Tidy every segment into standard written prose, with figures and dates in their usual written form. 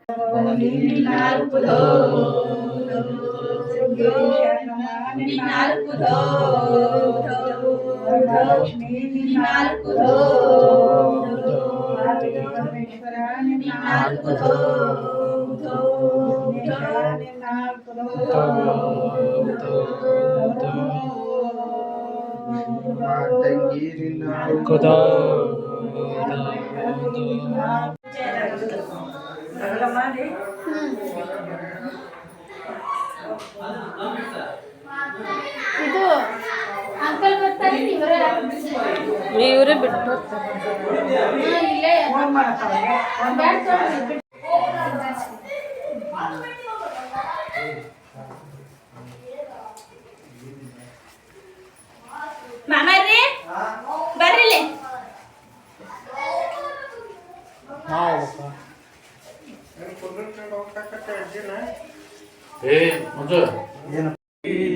ನಿನ್ನಾರ್ಪುದೋ ನಿನ್ನಾರ್ಪುದೋ ಲಕ್ಷ್ಮೀ ನಿನ್ನಾರ್ಪುದೋ ಪರಮೇಶ್ವರ ನಿನ್ನಾರ್ಪುದೋ ಇದು ಅಂಕಲ್ ಬರ್ತಾರೆ ಇವರೇ ಬಿಟ್ಟು ಇಲ್ಲೇ ಮಾಮರ್ರಿ ಬರ್ರಿಲೆ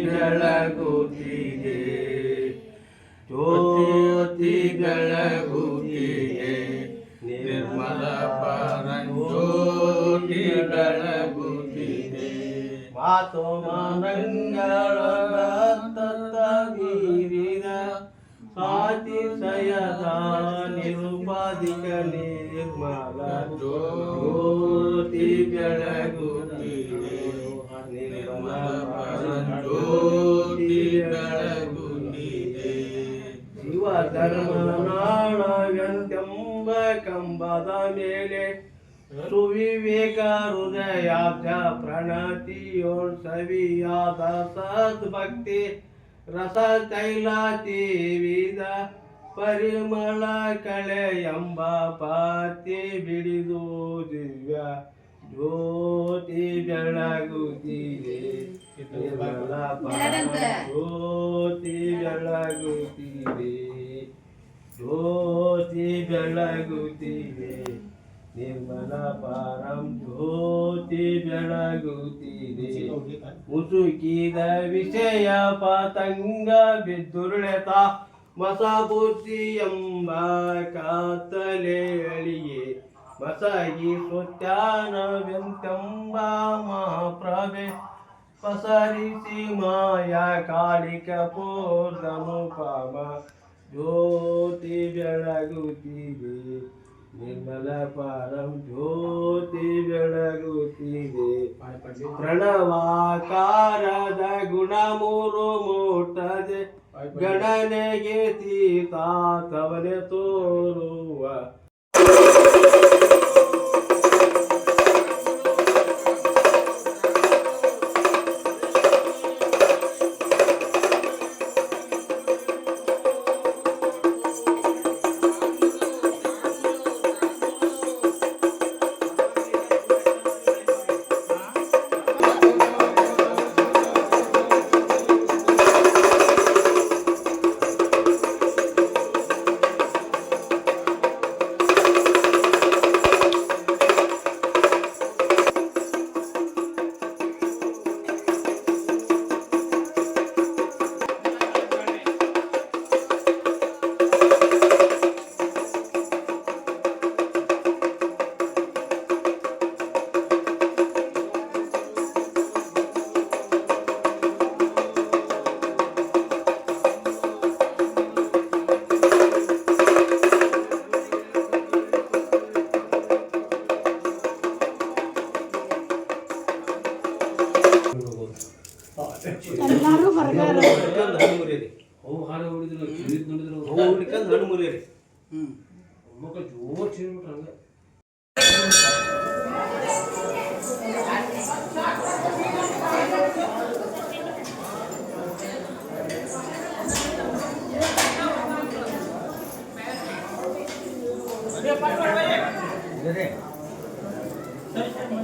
ಬೆಳಗುತ್ತಿದೆ ಜ್ಯೋತಿ ಬೆಳಗುತ್ತಿದೆ ನಿರ್ಮಲ ಪರಂಜ್ಯೋತಿ ಬೆಳಗುತ್ತಿದೆ ಮಾತು ಮಂಗಳ ಮೀರಿದ ಸಾತಿಶಯದ ನಿರುಪಾಧಿಕ ನಿರ್ಮಲ ಜ್ಯೋತಿ ಬೆಳಗುತ್ತಿದೆ ಜ್ಯೋತಿ ಬೆಳಗುತ್ತಿದೆ ಶಿವ ಧರ್ಮ ನಾಣವೆಂತೆಂಬ ಕಂಬದ ಮೇಲೆ ಸುವಿವೇಕ ಹೃದಯಾಬ್ಜ ಪ್ರಣತಿಯೋಳ್ ಸವಿಯಾದ ಸದ್ಭಕ್ತಿ ರಸ ತೈಲಾತಿವಿದ ಪರಿಮಳ ಕಳೆ ಎಂಬ ಪಾತಿ ಬಿಡಿದು ದಿವ್ಯ ಜ್ಯೋತಿ ಬೆಳಗುತ್ತಿದೆ ಜ್ಯೋತಿ ಬೆಳಗುತ್ತಿದೆ ಜ್ಯೋತಿ ಬೆಳಗುತ್ತಿದೆ ನಿರ್ಮಲ ಪರಂ ಜ್ಯೋತಿ ಬೆಳಗುತ್ತಿದೆ ಮುಸುಕಿದ ವಿಷಯ ಪತಂಗ ಬಿದ್ದುರುಳೆತ ಮಸ ಬುದ್ಧಿ ಎಂಬ ಕಾತಲೆಯಳಿಗೆ ಮಸಗಿ ಸ್ವತ್ಯಾನವೆಂತೆಂಬ ಮಹಾಪ್ರಭೆ ಪಸರಿಸಿ ಮಾಯ ಕಾಳಿಕ ಪೂರ್ಣನುಪಮ ಜ್ಯೋತಿ ಬೆಳಗುತ್ತಿದೆ ನಿರ್ಮಲ ಪರಂ ಜ್ಯೋತಿ ಬೆಳಗುತ್ತಿದೆ ಪ್ರಣವಾಕಾರದ ಗುಣ ಮೂರು ಮುಟ್ಟದೆ ಗಣನೆಗೆ ತೀತಾ ತವನೆ ತೋರುವ ಎಲ್ಲರೂ ಬರ್ಗಾರ ಹಾಡು ಹೊಡಿದ್ರು ಕಿವಿದ್ ನೋಡಿದ್ರು ಹಣ್ಣು ಮುರಿಯರಿ ಮಕ್ಕಳು ಜೋರ್ ಚೀರ್ಬಿಟ್ರು ಹಂಗೆ Sorry.